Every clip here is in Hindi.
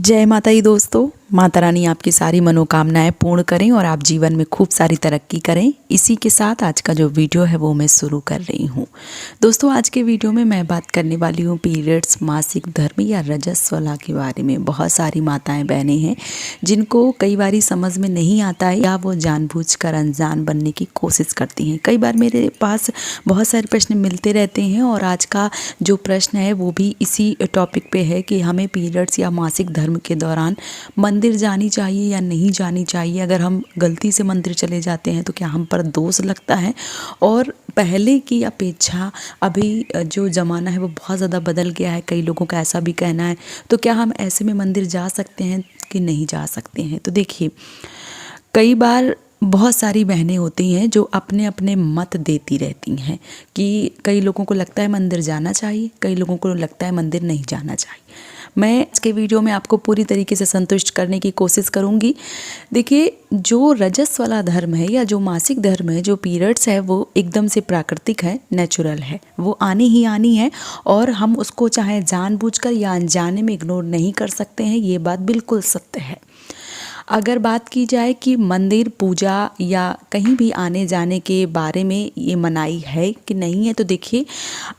जय माता दी दोस्तों। माता रानी आपकी सारी मनोकामनाएं पूर्ण करें और आप जीवन में खूब सारी तरक्की करें। इसी के साथ आज का जो वीडियो है वो मैं शुरू कर रही हूँ। दोस्तों आज के वीडियो में मैं बात करने वाली हूँ पीरियड्स, मासिक धर्म या रजस्वला के बारे में। बहुत सारी माताएं बहनें हैं जिनको कई बारी समझ में नहीं आता है या वो जानबूझकर अनजान बनने की कोशिश करती हैं। कई बार मेरे पास बहुत सारे प्रश्न मिलते रहते हैं और आज का जो प्रश्न है वो भी इसी टॉपिक पे है कि हमें पीरियड्स या मासिक धर्म के दौरान मंदिर जानी चाहिए या नहीं जानी चाहिए। अगर हम गलती से मंदिर चले जाते हैं तो क्या हम पर दोष लगता है? और पहले की अपेक्षा अभी जो ज़माना है वो बहुत ज़्यादा बदल गया है, कई लोगों का ऐसा भी कहना है। तो क्या हम ऐसे में मंदिर जा सकते हैं कि नहीं जा सकते हैं? तो देखिए, कई बार बहुत सारी बहनें होती हैं जो अपने अपने मत देती रहती हैं कि कई लोगों को लगता है मंदिर जाना चाहिए, कई लोगों को लगता है मंदिर नहीं जाना चाहिए। मैं आज के वीडियो में आपको पूरी तरीके से संतुष्ट करने की कोशिश करूंगी। देखिए, जो रजस वाला धर्म है या जो मासिक धर्म है, जो पीरियड्स है, वो एकदम से प्राकृतिक है, नेचुरल है, वो आनी ही आनी है और हम उसको चाहे जानबूझकर या अनजाने में इग्नोर नहीं कर सकते हैं। ये बात बिल्कुल सत्य है। अगर बात की जाए कि मंदिर, पूजा या कहीं भी आने जाने के बारे में ये मनाही है कि नहीं है, तो देखिए,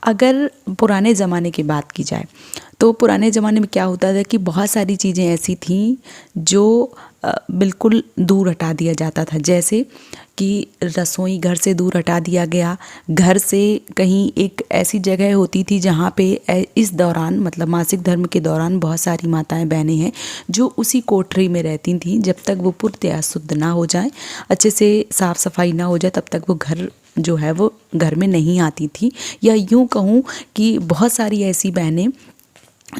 अगर पुराने ज़माने की बात की जाए तो पुराने ज़माने में क्या होता था कि बहुत सारी चीज़ें ऐसी थीं जो बिल्कुल दूर हटा दिया जाता था। जैसे कि रसोई घर से दूर हटा दिया गया, घर से कहीं एक ऐसी जगह होती थी जहाँ पे इस दौरान, मतलब मासिक धर्म के दौरान, बहुत सारी माताएं बहनें हैं जो उसी कोठरी में रहती थीं जब तक वो पूर्णतया शुद्ध ना हो जाए, अच्छे से साफ़ सफाई ना हो जाए, तब तक वो घर जो है वो घर में नहीं आती थी। या यूँ कहूँ कि बहुत सारी ऐसी बहनें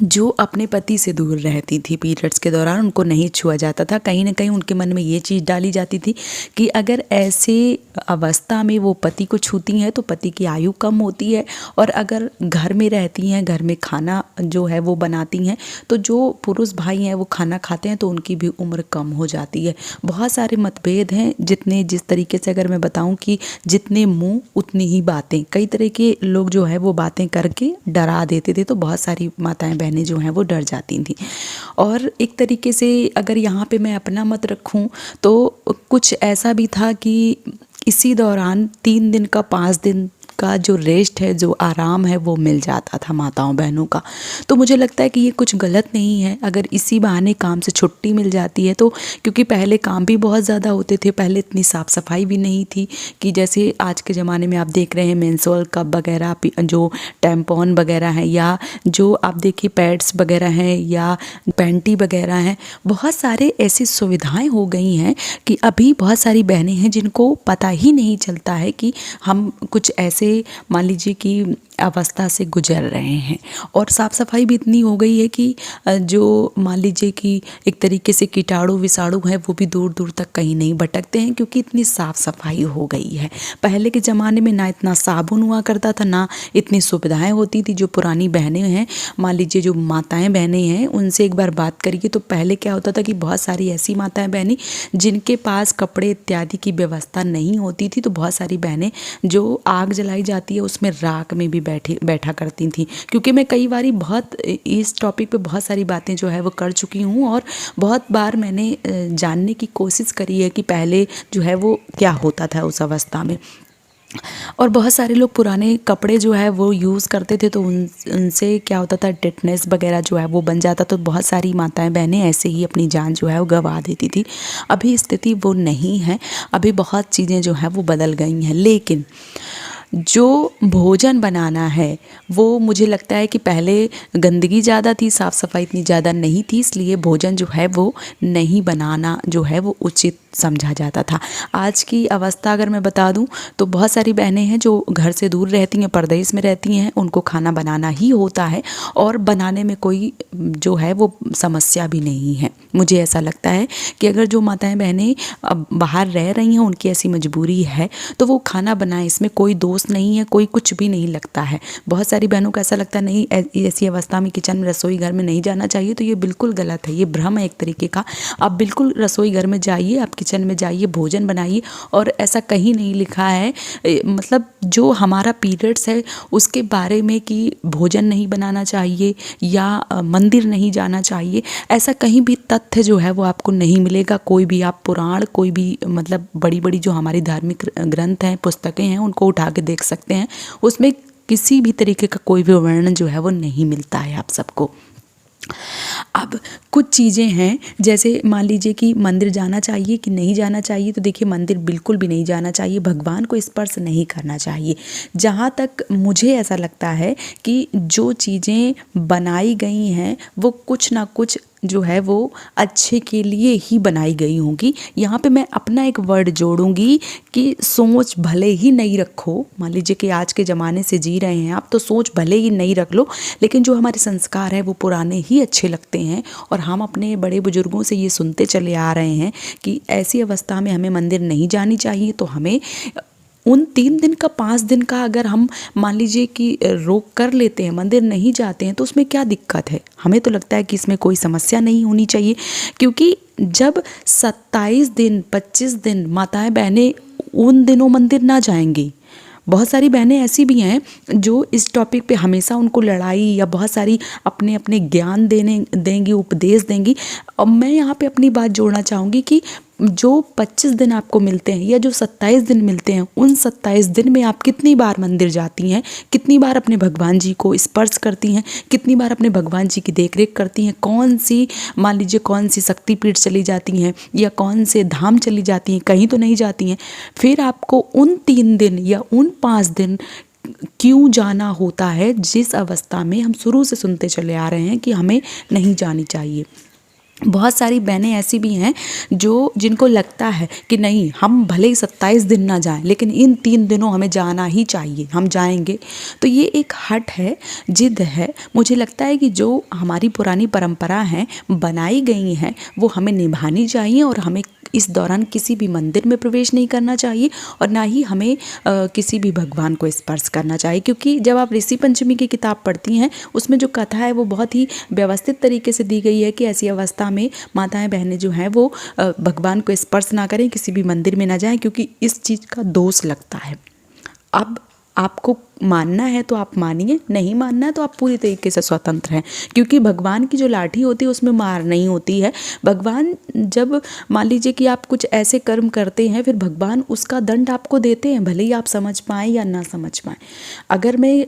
जो अपने पति से दूर रहती थी पीरियड्स के दौरान, उनको नहीं छुआ जाता था। कहीं ना कहीं उनके मन में ये चीज़ डाली जाती थी कि अगर ऐसे अवस्था में वो पति को छूती हैं तो पति की आयु कम होती है, और अगर घर में रहती हैं, घर में खाना जो है वो बनाती हैं, तो जो पुरुष भाई हैं वो खाना खाते हैं तो उनकी भी उम्र कम हो जाती है। बहुत सारे मतभेद हैं, जिस तरीके से अगर मैं बताऊं कि जितने मुंह उतनी ही बातें, कई तरह के लोग जो है वो बातें करके डरा देते थे, तो बहुत सारी माताएं बहनें जो हैं वो डर जाती थी। और एक तरीके से अगर यहाँ पे मैं अपना मत रखूं तो कुछ ऐसा भी था कि इसी दौरान 3 दिन का 5 दिन का जो रेस्ट है, जो आराम है, वो मिल जाता था माताओं बहनों का। तो मुझे लगता है कि ये कुछ गलत नहीं है अगर इसी बहाने काम से छुट्टी मिल जाती है तो, क्योंकि पहले काम भी बहुत ज़्यादा होते थे, पहले इतनी साफ़ सफाई भी नहीं थी कि जैसे आज के ज़माने में आप देख रहे हैं मेंस्ट्रुअल कप वगैरह, जो टैम्पॉन वगैरह हैं, या जो आप देखिए पैड्स वगैरह हैं या पैंटी वगैरह हैं, बहुत सारे ऐसी सुविधाएँ हो गई हैं कि अभी बहुत सारी बहनें हैं जिनको पता ही नहीं चलता है कि हम कुछ ऐसे, मान लीजिए कि अवस्था से गुजर रहे हैं। और साफ़ सफाई भी इतनी हो गई है कि जो मान लीजिए कि एक तरीके से कीटाणु विषाणु है वो भी दूर दूर तक कहीं नहीं भटकते हैं, क्योंकि इतनी साफ़ सफाई हो गई है। पहले के ज़माने में ना इतना साबुन हुआ करता था, ना इतनी सुविधाएं होती थी। जो पुरानी बहनें हैं, मान लीजिए जो माताएं बहनें हैं, उनसे एक बार बात करिए तो पहले क्या होता था कि बहुत सारी ऐसी माताएं बहनें जिनके पास कपड़े इत्यादि की व्यवस्था नहीं होती थी, तो बहुत सारी बहनें जो आग जलाई जाती है उसमें राख में भी बैठा करती थी। क्योंकि मैं कई बारी बहुत इस टॉपिक पे बहुत सारी बातें जो है वो कर चुकी हूँ और बहुत बार मैंने जानने की कोशिश करी है कि पहले जो है वो क्या होता था उस अवस्था में। और बहुत सारे लोग पुराने कपड़े जो है वो यूज़ करते थे, तो उनसे क्या होता था, टिटनेस वगैरह जो है वो बन जाता, तो बहुत सारी माताएं बहनें ऐसे ही अपनी जान जो है वो गंवा देती थी। अभी स्थिति वो नहीं है, अभी बहुत चीज़ें जो हैं वो बदल गई हैं। लेकिन जो भोजन बनाना है वो मुझे लगता है कि पहले गंदगी ज़्यादा थी, साफ़ सफाई इतनी ज़्यादा नहीं थी, इसलिए भोजन जो है वो नहीं बनाना जो है वो उचित समझा जाता था। आज की अवस्था अगर मैं बता दूं तो बहुत सारी बहनें हैं जो घर से दूर रहती हैं, परदेश में रहती हैं, उनको खाना बनाना ही होता है और बनाने में कोई जो है वो समस्या भी नहीं है। मुझे ऐसा लगता है कि अगर जो माताएं बहनें अब बाहर रह रही हैं, उनकी ऐसी मजबूरी है तो वो खाना बनाएं, इसमें कोई दोष नहीं है, कोई कुछ भी नहीं लगता है। बहुत सारी बहनों को ऐसा लगता है नहीं, ऐसी अवस्था में किचन में, रसोई घर में नहीं जाना चाहिए, तो ये बिल्कुल गलत है, ये भ्रम है एक तरीके का। आप बिल्कुल रसोई घर में जाइए, आप किचन में जाइए, भोजन बनाइए। और ऐसा कहीं नहीं लिखा है मतलब जो हमारा पीरियड्स है उसके बारे में कि भोजन नहीं बनाना चाहिए या मंदिर नहीं जाना चाहिए, ऐसा कहीं भी तथ्य जो है वो आपको नहीं मिलेगा। कोई भी आप पुराण, कोई भी मतलब बड़ी बड़ी जो हमारी धार्मिक ग्रंथ हैं, पुस्तकें हैं, उनको उठा के देख सकते हैं, उसमें किसी भी तरीके का कोई भी वर्णन जो है वो नहीं मिलता है आप सबको। अब कुछ चीज़ें हैं, जैसे मान लीजिए कि मंदिर जाना चाहिए कि नहीं जाना चाहिए, तो देखिए मंदिर बिल्कुल भी नहीं जाना चाहिए, भगवान को स्पर्श नहीं करना चाहिए। जहाँ तक मुझे ऐसा लगता है कि जो चीज़ें बनाई गई हैं वो कुछ ना कुछ जो है वो अच्छे के लिए ही बनाई गई होंगी। यहाँ पे मैं अपना एक वर्ड जोड़ूंगी कि सोच भले ही नहीं रखो। मान लीजिए कि आज के ज़माने से जी रहे हैं आप, तो सोच भले ही नहीं रख लो, लेकिन जो हमारे संस्कार हैं वो पुराने ही अच्छे लगते हैं। और हम अपने बड़े बुजुर्गों से ये सुनते चले आ रहे हैं कि ऐसी अवस्था में हमें मंदिर नहीं जानी चाहिए। तो हमें उन 3 दिन का 5 दिन का अगर हम मान लीजिए कि रोक कर लेते हैं, मंदिर नहीं जाते हैं, तो उसमें क्या दिक्कत है? हमें तो लगता है कि इसमें कोई समस्या नहीं होनी चाहिए, क्योंकि जब 27 दिन 25 दिन माताएं बहनें उन दिनों मंदिर ना जाएंगी। बहुत सारी बहनें ऐसी भी हैं जो इस टॉपिक पे हमेशा उनको लड़ाई या बहुत सारी अपने अपने ज्ञान देंगी, उपदेश देंगी। और मैं यहाँ पे अपनी बात जोड़ना चाहूँगी कि जो 25 दिन आपको मिलते हैं या जो 27 दिन मिलते हैं, उन 27 दिन में आप कितनी बार मंदिर जाती हैं, कितनी बार अपने भगवान जी को स्पर्श करती हैं, कितनी बार अपने भगवान जी की देखरेख करती हैं, कौन सी मान लीजिए कौन सी शक्तिपीठ चली जाती हैं या कौन से धाम चली जाती हैं, कहीं तो नहीं जाती हैं। फिर आपको उन 3 दिन या उन 5 दिन क्यों जाना होता है, जिस अवस्था में हम शुरू से सुनते चले आ रहे हैं कि हमें नहीं जानी चाहिए। बहुत सारी बहनें ऐसी भी हैं जो जिनको लगता है कि नहीं, हम भले ही 27 दिन ना जाएं, लेकिन इन 3 दिनों हमें जाना ही चाहिए, हम जाएंगे। तो ये एक हट है, जिद है। मुझे लगता है कि जो हमारी पुरानी परंपरा हैं, बनाई गई हैं, वो हमें निभानी चाहिए। और हमें इस दौरान किसी भी मंदिर में प्रवेश नहीं करना चाहिए और ना ही हमें किसी भी भगवान को स्पर्श करना चाहिए। क्योंकि जब आप ऋषि पंचमी की किताब पढ़ती हैं, उसमें जो कथा है वो बहुत ही व्यवस्थित तरीके से दी गई है कि ऐसी अवस्था में माताएं बहनें जो हैं वो भगवान को स्पर्श ना करें, किसी भी मंदिर में ना जाएं, क्योंकि इस चीज़ का दोष लगता है। अब आपको मानना है तो आप मानिए, नहीं मानना है तो आप पूरी तरीके से स्वतंत्र हैं। क्योंकि भगवान की जो लाठी होती है उसमें मार नहीं होती है। भगवान जब मान लीजिए कि आप कुछ ऐसे कर्म करते हैं, फिर भगवान उसका दंड आपको देते हैं, भले ही आप समझ पाएँ या ना समझ पाएँ। अगर मैं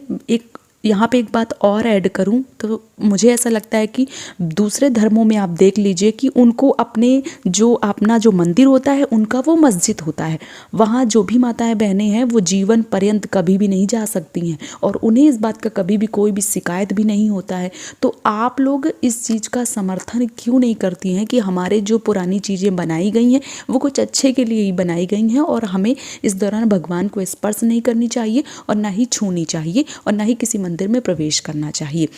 यहाँ पे एक बात और ऐड करूँ तो मुझे ऐसा लगता है कि दूसरे धर्मों में आप देख लीजिए कि उनको अपने जो अपना जो मंदिर होता है, उनका वो मस्जिद होता है। वहाँ जो भी माताएं बहनें हैं वो जीवन पर्यंत कभी भी नहीं जा सकती हैं और उन्हें इस बात का कभी भी कोई भी शिकायत भी नहीं होता है। तो आप लोग इस चीज़ का समर्थन क्यों नहीं करती हैं कि हमारे जो पुरानी चीज़ें बनाई गई हैं वो कुछ अच्छे के लिए ही बनाई गई हैं और हमें इस दौरान भगवान को स्पर्श नहीं करनी चाहिए और ना ही छूनी चाहिए और ना ही किसी मंदिर में प्रवेश करना चाहिए।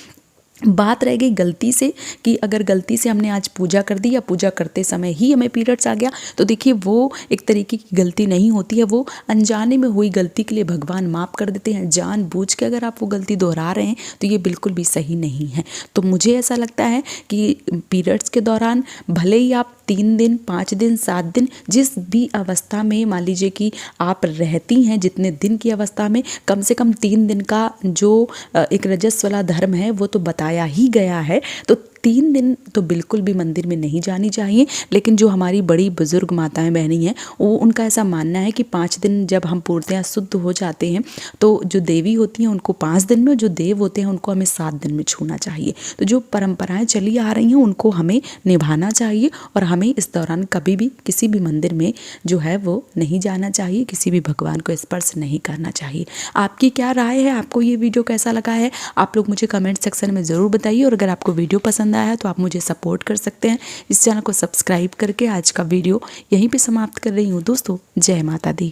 बात रह गई गलती से कि अगर गलती से हमने आज पूजा कर दी या पूजा करते समय ही हमें पीरियड्स आ गया, तो देखिए वो एक तरीके की गलती नहीं होती है, वो अनजाने में हुई गलती के लिए भगवान माफ़ कर देते हैं। जानबूझ के अगर आप वो गलती दोहरा रहे हैं तो ये बिल्कुल भी सही नहीं है। तो मुझे ऐसा लगता है कि पीरियड्स के दौरान भले ही आप 3 दिन 5 दिन 7 दिन जिस भी अवस्था में मान लीजिए कि आप रहती हैं, जितने दिन की अवस्था में, कम से कम 3 दिन का जो एक रजस वाला धर्म है वो तो बताया ही गया है। तो 3 दिन तो बिल्कुल भी मंदिर में नहीं जानी चाहिए। लेकिन जो हमारी बड़ी बुजुर्ग माताएं बहनें हैं, वो उनका ऐसा मानना है कि 5 दिन जब हम पूर्णतः शुद्ध हो जाते हैं तो जो देवी होती हैं उनको 5 दिन में, और जो देव होते हैं उनको हमें 7 दिन में छूना चाहिए। तो जो परंपराएं चली आ रही हैं उनको हमें निभाना चाहिए और हमें इस दौरान कभी भी किसी भी मंदिर में जो है वो नहीं जाना चाहिए, किसी भी भगवान को स्पर्श नहीं करना चाहिए। आपकी क्या राय है? आपको ये वीडियो कैसा लगा है? आप लोग मुझे कमेंट सेक्शन में ज़रूर बताइए। और अगर आपको वीडियो पसंद आया है तो आप मुझे सपोर्ट कर सकते हैं इस चैनल को सब्सक्राइब करके। आज का वीडियो यहीं पे समाप्त कर रही हूँ दोस्तों। जय माता दी।